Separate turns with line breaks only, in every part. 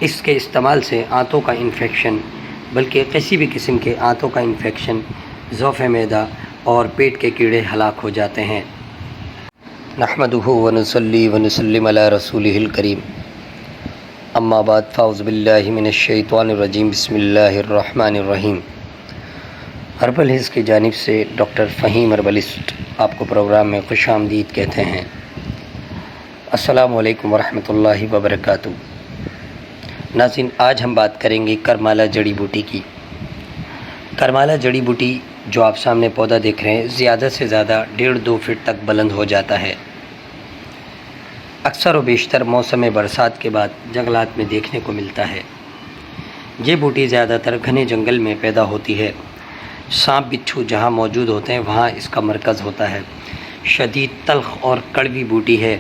اس کے استعمال سے آنتوں کا انفیکشن بلکہ کسی بھی قسم کے آنتوں کا انفیکشن، ضعف معدہ اور پیٹ کے کیڑے ہلاک ہو جاتے ہیں۔ نحمدہ ونصلی ونسلم علی رسولہ الکریم، اما بعد فاعوذ باللہ من الشیطان الرجیم، بسم اللہ الرحمن الرحیم۔ ہربل ہلز کی جانب سے ڈاکٹر فہیم ہربلسٹ آپ کو پروگرام میں خوش آمدید کہتے ہیں۔ السلام علیکم ورحمۃ اللہ وبرکاتہ۔ ناظرین، آج ہم بات کریں گے کرمالا جڑی بوٹی کی۔ کرمالا جڑی بوٹی جو آپ سامنے پودا دیکھ رہے ہیں، زیادہ سے زیادہ 1.5-2 فٹ تک بلند ہو جاتا ہے۔ اکثر و بیشتر موسم برسات کے بعد جنگلات میں دیکھنے کو ملتا ہے۔ یہ بوٹی زیادہ تر گھنے جنگل میں پیدا ہوتی ہے۔ سانپ بچھو جہاں موجود ہوتے ہیں وہاں اس کا مرکز ہوتا ہے۔ شدید تلخ اور کڑوی بوٹی ہے۔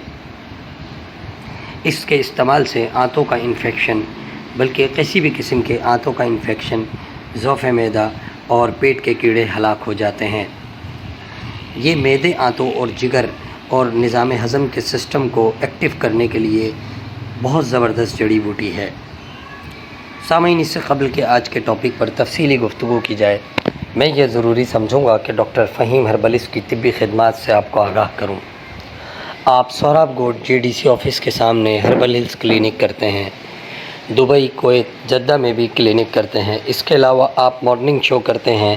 اس کے استعمال سے آنتوں کا انفیکشن بلکہ کسی بھی قسم کے آنتوں کا انفیکشن، ضعف معدہ اور پیٹ کے کیڑے ہلاک ہو جاتے ہیں۔ یہ معدے، آنتوں اور جگر اور نظام ہضم کے سسٹم کو ایکٹیو کرنے کے لیے بہت زبردست جڑی بوٹی ہے۔ سامعین، اس سے قبل کہ آج کے ٹاپک پر تفصیلی گفتگو کی جائے، میں یہ ضروری سمجھوں گا کہ ڈاکٹر فہیم ہربلسٹ کی طبی خدمات سے آپ کو آگاہ کروں۔ آپ سوراب گوٹ JDC آفس کے سامنے ہربل ہلز کلینک کرتے ہیں۔ دبئی، کویت، جدہ میں بھی کلینک کرتے ہیں۔ اس کے علاوہ آپ مارننگ شو کرتے ہیں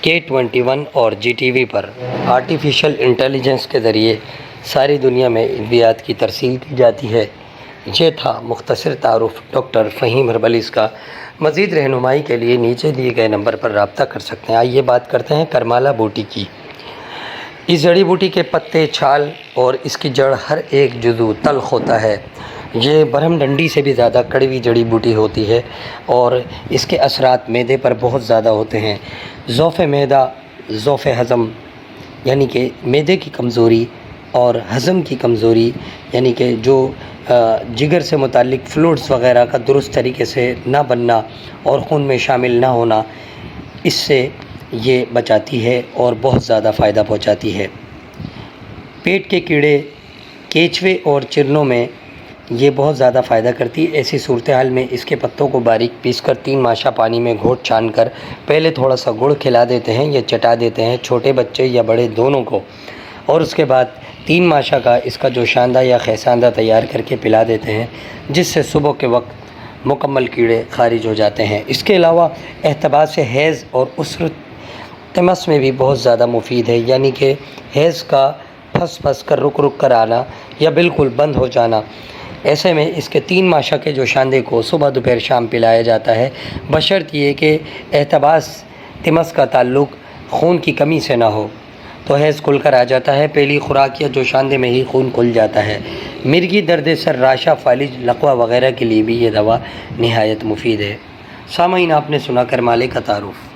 K21 اور GTV پر۔ آرٹیفیشل انٹیلیجنس کے ذریعے ساری دنیا میں ادویات کی ترسیل کی جاتی ہے۔ یہ تھا مختصر تعارف ڈاکٹر فہیم ہربلسٹ کا۔ مزید رہنمائی کے لیے نیچے دیے گئے نمبر پر رابطہ کر سکتے ہیں۔ آئیے بات کرتے ہیں کرمالا بوٹی کی۔ اس جڑی بوٹی کے پتے، چھال اور اس کی جڑ ہر ایک جزو تلخ ہوتا ہے۔ یہ برہم ڈنڈی سے بھی زیادہ کڑوی جڑی بوٹی ہوتی ہے اور اس کے اثرات معدے پر بہت زیادہ ہوتے ہیں۔ ضعف معدہ، ضعف ہضم یعنی کہ معدے کی کمزوری اور ہضم کی کمزوری، یعنی کہ جو جگر سے متعلق فلوئڈز وغیرہ کا درست طریقے سے نہ بننا اور خون میں شامل نہ ہونا، اس سے یہ بچاتی ہے اور بہت زیادہ فائدہ پہنچاتی ہے۔ پیٹ کے کیڑے، کیچوے اور چرنوں میں یہ بہت زیادہ فائدہ کرتی ہے۔ ایسی صورتحال میں اس کے پتوں کو باریک پیس کر 3 ماشہ پانی میں گھوٹ چھان کر پہلے تھوڑا سا گڑ کھلا دیتے ہیں یا چٹا دیتے ہیں چھوٹے بچے یا بڑے دونوں کو، اور اس کے بعد 3 ماشہ کا اس کا جوشاندہ یا خیساندہ تیار کر کے پلا دیتے ہیں، جس سے صبح کے وقت مکمل کیڑے خارج ہو جاتے ہیں۔ اس کے علاوہ احتباس حیض اور عسرت تمس میں بھی بہت زیادہ مفید ہے، یعنی کہ حیض کا پھنس کر رک کر آنا یا بالکل بند ہو جانا۔ ایسے میں اس کے 3 ماشہ کے جوشاندے کو صبح، دوپہر، شام پلایا جاتا ہے، بشرط یہ کہ احتباس تمس کا تعلق خون کی کمی سے نہ ہو، تو حیض کھل کر آ جاتا ہے۔ پہلی خوراک یا جوشاندے میں ہی خون کھل جاتا ہے۔ مرگی، درد سر، راشا، فالج، لقوہ وغیرہ کے لیے بھی یہ دوا نہایت مفید ہے۔ سامعین، آپ نے سنا کرمالے کا تعارف۔